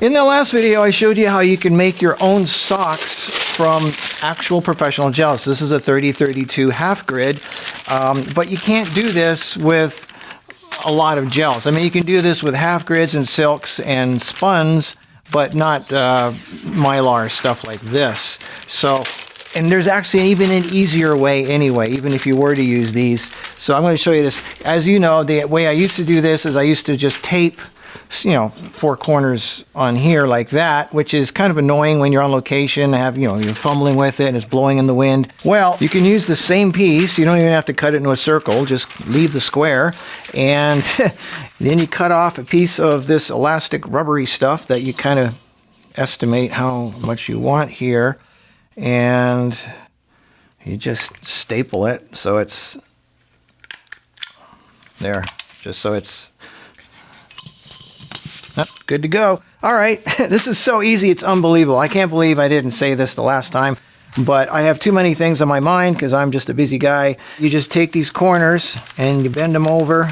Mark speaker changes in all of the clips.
Speaker 1: In the last video, I showed you how you can make your own socks from actual professional gels. This is a 30-32 half grid, but you can't do this with a lot of gels. I mean, you can do this with half grids and silks and spuns, but not mylar stuff like this. So, and there's actually even an easier way anyway, even if you were to use these. So I'm going to show you this. As you know, the way I used to do this is I used to just tape, you know, 4 corners on here like that, which is kind of annoying when you're on location, you're fumbling with it and it's blowing in the wind. Well, you can use the same piece. You don't even have to cut it into a circle. Just leave the square, and then you cut off a piece of this elastic rubbery stuff that you kind of estimate how much you want here, and you just staple it so it's there, just so it's good to go. All right, this is so easy, it's unbelievable. I can't believe I didn't say this the last time, but I have too many things on my mind because I'm just a busy guy. You just take these corners and you bend them over,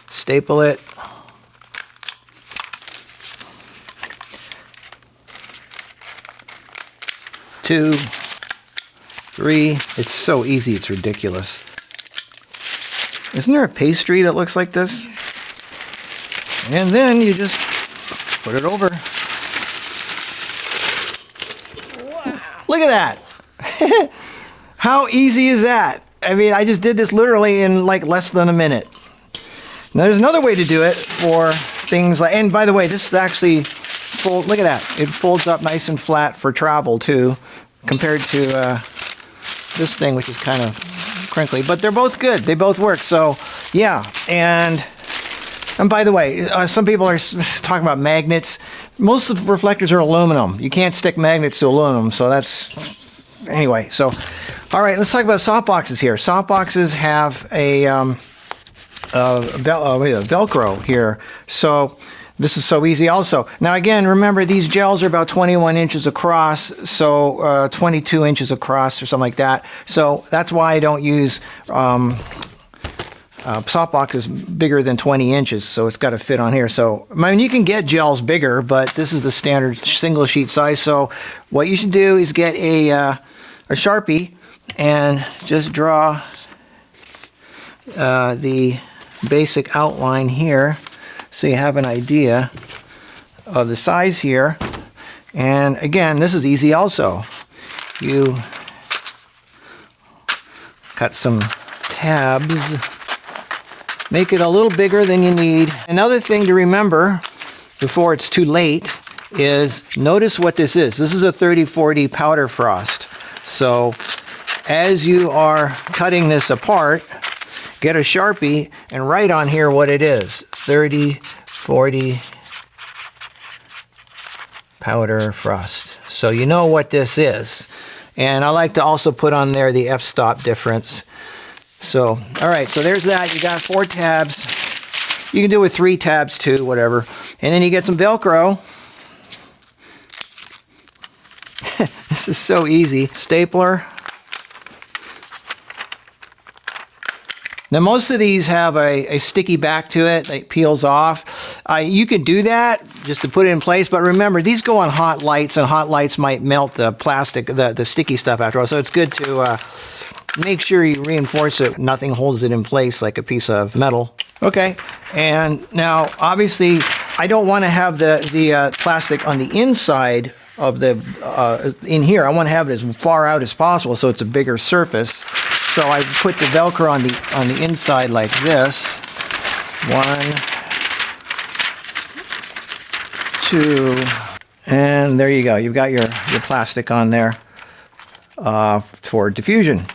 Speaker 1: staple it. Two, three. It's so easy, it's ridiculous. Isn't there a pastry that looks like this? And then you just put it over. Wow. Look at that. How easy is that? I mean, I just did this literally in like less than a minute. Now there's another way to do it for things like, and by the way, this is actually look at that. It folds up nice and flat for travel too, compared to this thing, which is kind of crinkly, but they're both good. They both work. So yeah. And by the way, some people are talking about magnets. Most of the reflectors are aluminum. You can't stick magnets to aluminum. So that's, anyway. So, all right, let's talk about softboxes here. Softboxes have a Velcro here. So this is so easy also. Now again, remember these gels are about 21 inches across, so 22 inches across or something like that. So that's why I don't use softboxes bigger than 20 inches, so it's got to fit on here. So, I mean, you can get gels bigger, but this is the standard single sheet size. So what you should do is get a Sharpie and just draw the basic outline here, so you have an idea of the size here. And again, this is easy also. You cut some tabs, make it a little bigger than you need. Another thing to remember before it's too late is notice what this is. This is a 30-40 powder frost. So as you are cutting this apart, get a Sharpie and write on here what it is. 30-40 powder frost. So you know what this is. And I like to also put on there the f-stop difference. So, all right, so there's that. You got 4 tabs. You can do it with 3 tabs too, whatever. And then you get some Velcro. This is so easy. Stapler. Now most of these have a sticky back to it that peels off. You could do that just to put it in place, but remember these go on hot lights, and hot lights might melt the plastic, the sticky stuff after all. So it's good to make sure you reinforce it. Nothing holds it in place like a piece of metal. Okay, and now obviously I don't want to have the plastic on the inside of the in here. I want to have it as far out as possible so it's a bigger surface. So I put the Velcro on the inside like this. 1, 2, and there you go. You've got your plastic on there for diffusion.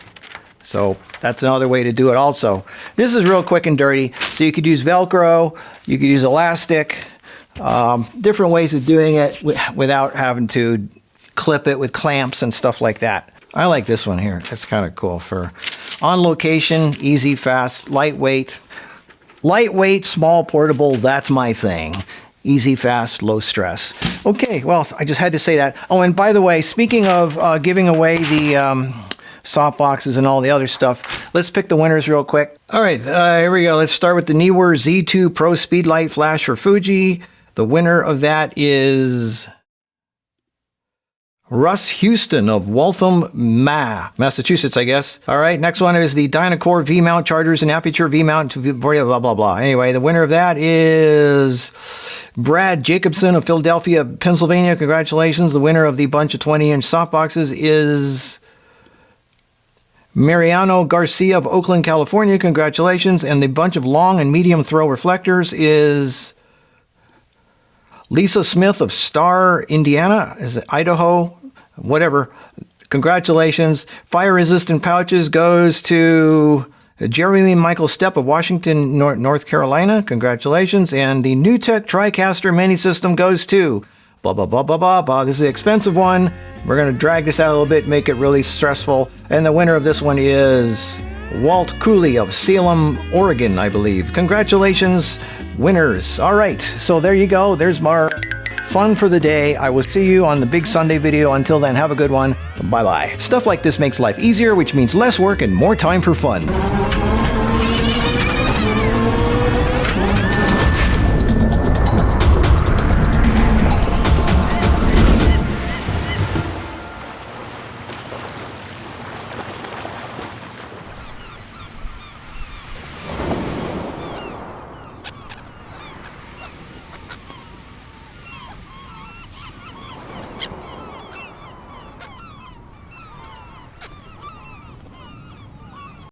Speaker 1: So that's another way to do it also. This is real quick and dirty. So you could use Velcro, you could use elastic, different ways of doing it without having to clip it with clamps and stuff like that. I like this one here. That's kind of cool for on location, easy, fast, lightweight. Lightweight, small, portable, that's my thing. Easy, fast, low stress. Okay, well, I just had to say that. Oh, and by the way, speaking of giving away the softboxes and all the other stuff, let's pick the winners real quick. All right, here we go. Let's start with the Neewer Z2 Pro Speedlight Flash for Fuji. The winner of that is Russ Houston of Waltham, Massachusetts, I guess. All right, next one is the Dynacore V-mount chargers and Aperture V-mount, blah, blah, blah. Anyway, the winner of that is Brad Jacobson of Philadelphia, Pennsylvania. Congratulations. The winner of the bunch of 20-inch softboxes is Mariano Garcia of Oakland, California. Congratulations. And the bunch of long and medium throw reflectors is Lisa Smith of Star, Indiana. Is it Idaho? Whatever. Congratulations. Fire-resistant pouches goes to Jeremy Michael Stepp of Washington, North Carolina. Congratulations. And the NewTek TriCaster mini system goes to blah, blah, blah, blah, blah, blah. This is the expensive one. We're going to drag this out a little bit, make it really stressful. And the winner of this one is Walt Cooley of Salem, Oregon, I believe. Congratulations, winners. All right, so there you go. There's my fun for the day. I will see you on the big Sunday video. Until then, have a good one. Bye-bye. Stuff like this makes life easier, which means less work and more time for fun.